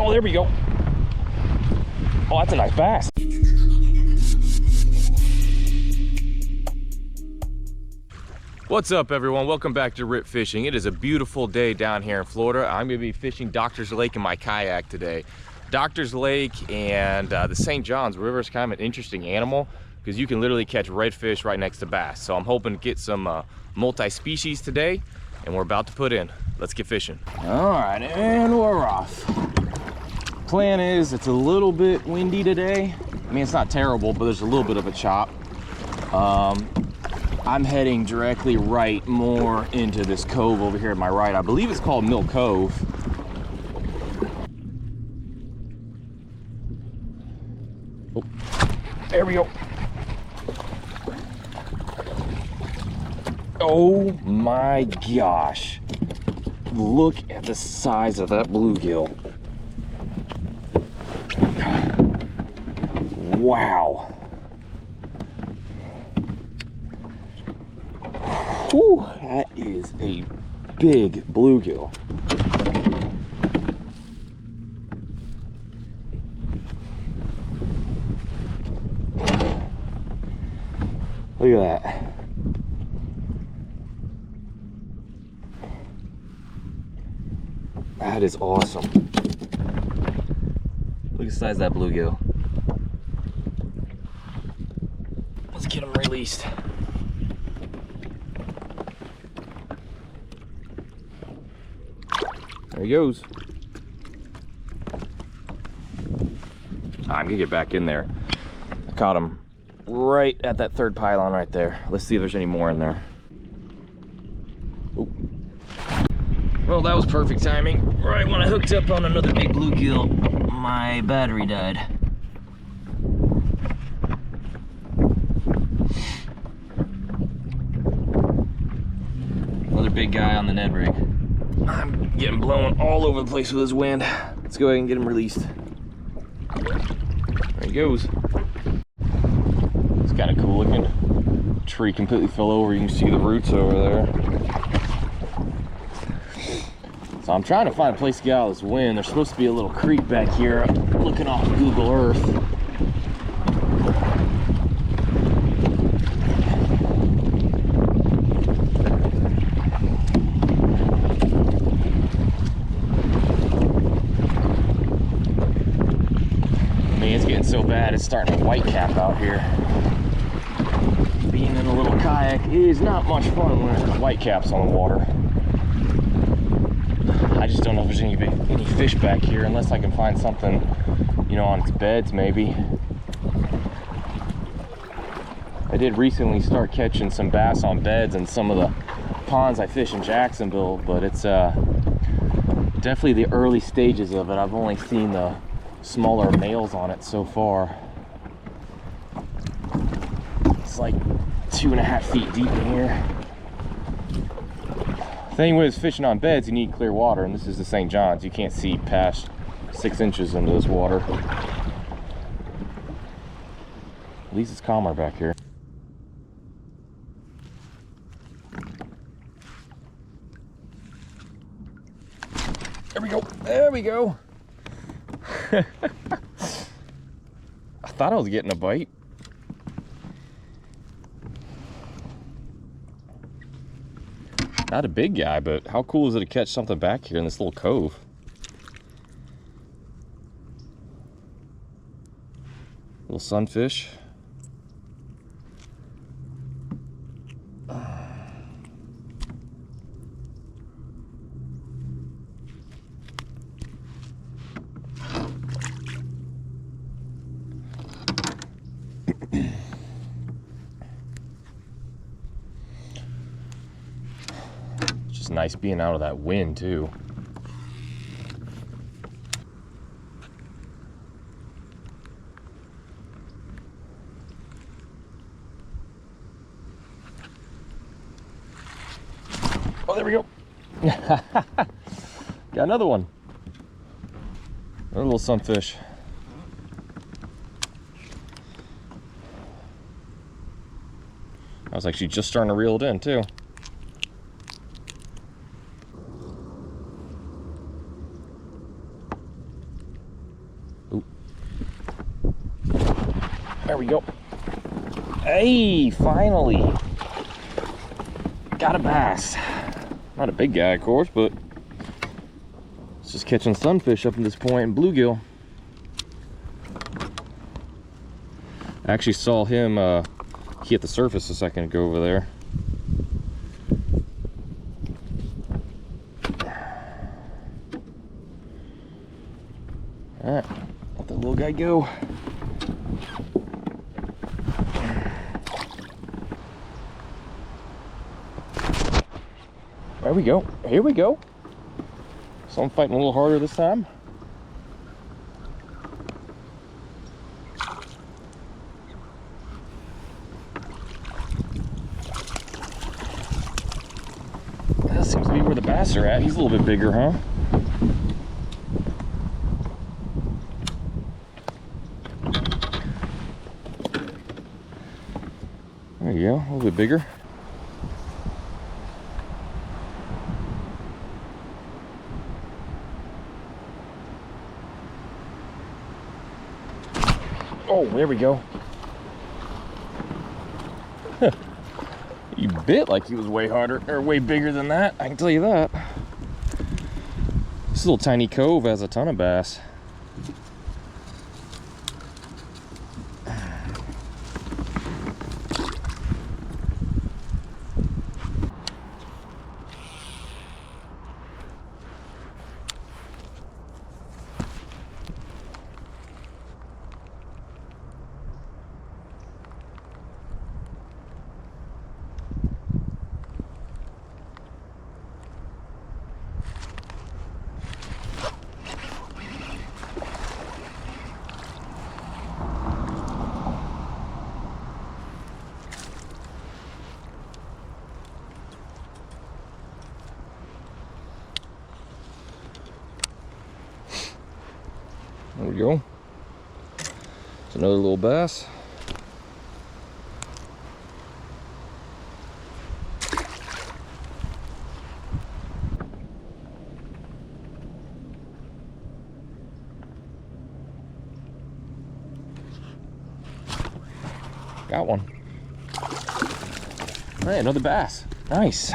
Oh, there we go. Oh, that's a nice bass. What's up, everyone? Welcome back to Rip Fishing. It is a beautiful day down here in Florida. I'm going to be fishing Doctors Lake in my kayak today. Doctors Lake and the St. Johns River is kind of an interesting animal because you can literally catch redfish right next to bass. So I'm hoping to get some multi-species today, and we're about to put in. Let's get fishing. All right, and we're off. Plan is it's a little bit windy today. I mean, it's not terrible, but there's a little bit of a chop. I'm heading directly right more into this cove over here at my right. I believe it's called Mill Cove. Oh, there we go. Oh my gosh. Look at the size of that bluegill. Wow. Whew, that is a big bluegill. Look at that. That is awesome. Look at the size of that bluegill. Let's get him released. There he goes. I'm gonna get back in there. I caught him right at that third pylon right there. Let's see if there's any more in there. Ooh. Well, that was perfect timing. Right when I hooked up on another big bluegill, my battery died. Another big guy on the Ned rig. I'm getting blown all over the place with this wind. Let's go ahead and get him released. There he goes. It's kind of cool looking. Tree completely fell over. You can see the roots over there. So I'm trying to find a place to get out of this wind. There's supposed to be a little creek back here. I'm looking off Google Earth. So bad it's starting to white cap out here. Being in a little kayak is not much fun when there's white caps on the water. I just don't know if there's any fish back here unless I can find something, you know, on its beds maybe. I did recently start catching some bass on beds in some of the ponds I fish in Jacksonville, but it's definitely the early stages of it. I've only seen the smaller males on it so far. It's like 2.5 feet deep in here. The thing with fishing on beds, you need clear water, and this is the St. Johns. You can't see past 6 inches into this water. At least it's calmer back here. There we go. There we go. I thought I was getting a bite. Not a big guy, but how cool is it to catch something back here in this little cove? Little sunfish. It's nice being out of that wind too. Oh, there we go. Got another one. Another little sunfish. I was actually just starting to reel it in too. There we go. Hey, finally. Got a bass. Not a big guy, of course, but it's just catching sunfish up at this point and bluegill. I actually saw him hit the surface a second ago over there. All right, let that little guy go. There we go. Here we go. So I'm fighting a little harder this time. That seems to be where the bass are at. He's a little bit bigger, huh? There you go, a little bit bigger. Oh, there we go. He bit like he was way harder, or way bigger than that, I can tell you that. This little tiny cove has a ton of bass. There we go. It's another little bass. Got one. Hey, another bass. Nice.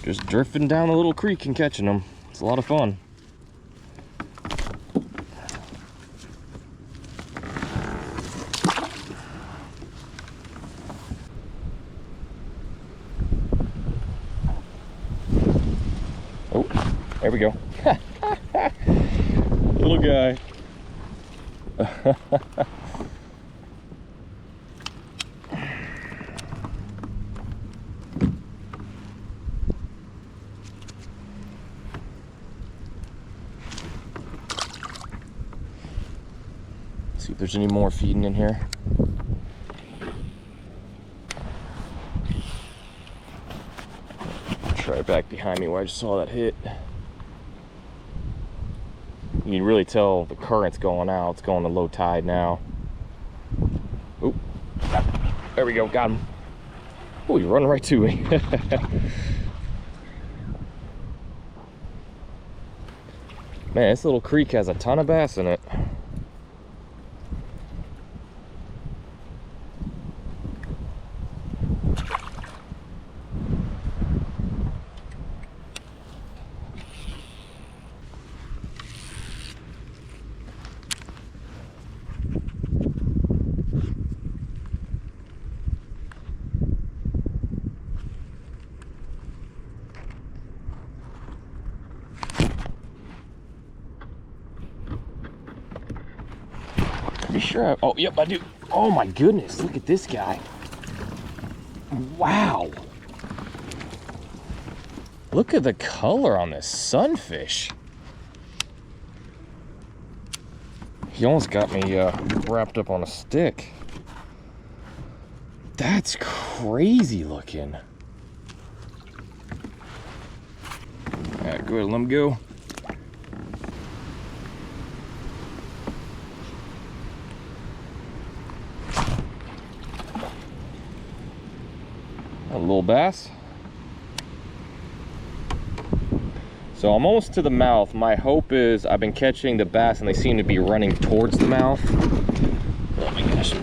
Just drifting down the little creek and catching them. It's a lot of fun. Oh, there we go. Little guy. See if there's any more feeding in here. Try back behind me where I just saw that hit. You can really tell the current's going out. It's going to low tide now. Oh, there we go, got him. Oh, he's running right to me. Man, this little creek has a ton of bass in it. Pretty sure oh, yep, I do. Oh my goodness, look at this guy. Wow. Look at the color on this sunfish. He almost got me wrapped up on a stick. That's crazy looking. All right, go ahead and let him go. A little bass. So I'm almost to the mouth. My hope is I've been catching the bass and they seem to be running towards the mouth. Oh my gosh.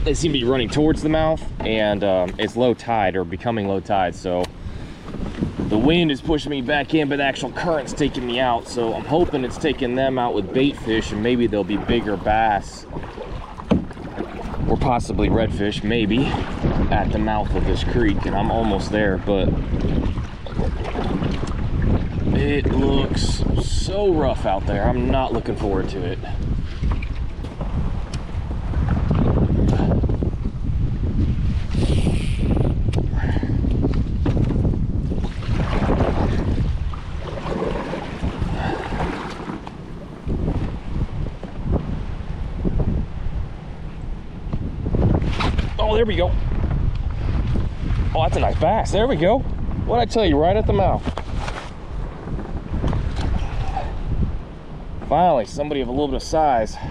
They seem to be running towards the mouth, and it's low tide or becoming low tide. So the wind is pushing me back in, but the actual current's taking me out. So I'm hoping it's taking them out with bait fish, and maybe there'll be bigger bass or possibly redfish, maybe, at the mouth of this creek. And I'm almost there, but it looks so rough out there. I'm not looking forward to it. Oh, there we go. Oh, that's a nice bass. There we go. What'd I tell you, right at the mouth. Finally, somebody of a little bit of size. Here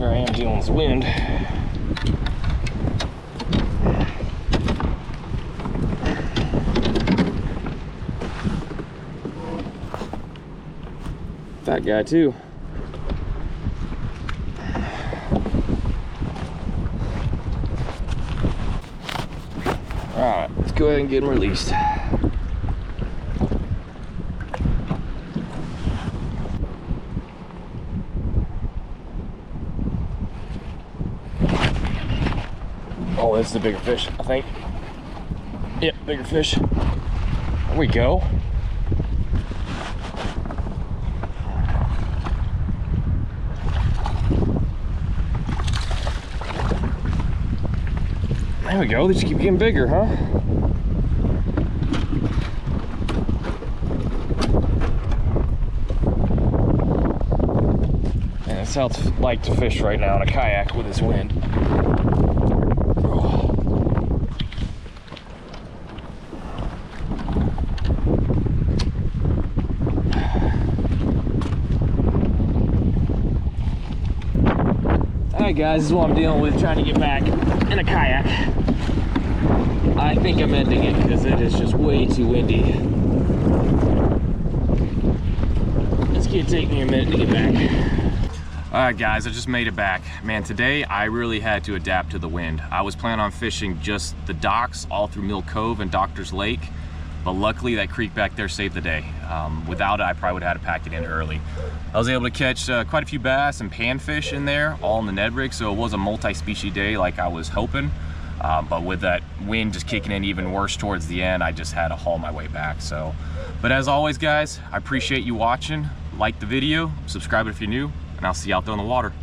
I am dealing with this wind. Fat guy too. All right, let's go ahead and get him released. Oh, this is a bigger fish, I think. Yep, bigger fish. There we go. There we go, they just keep getting bigger, huh? And that's how it's like to fish right now in a kayak with this wind. Alright guys, this is what I'm dealing with, trying to get back in a kayak. I think I'm ending it because it is just way too windy. It's gonna take me a minute to get back. Alright guys, I just made it back. Man, today I really had to adapt to the wind. I was planning on fishing just the docks all through Mill Cove and Doctor's Lake, but luckily that creek back there saved the day. Without it, I probably would have had to pack it in early. I was able to catch quite a few bass and panfish in there, all in the Ned rig, so it was a multi-species day like I was hoping. But with that wind just kicking in even worse towards the end, I just had to haul my way back. So, but as always guys, I appreciate you watching. Like the video, subscribe if you're new, and I'll see you out there on the water.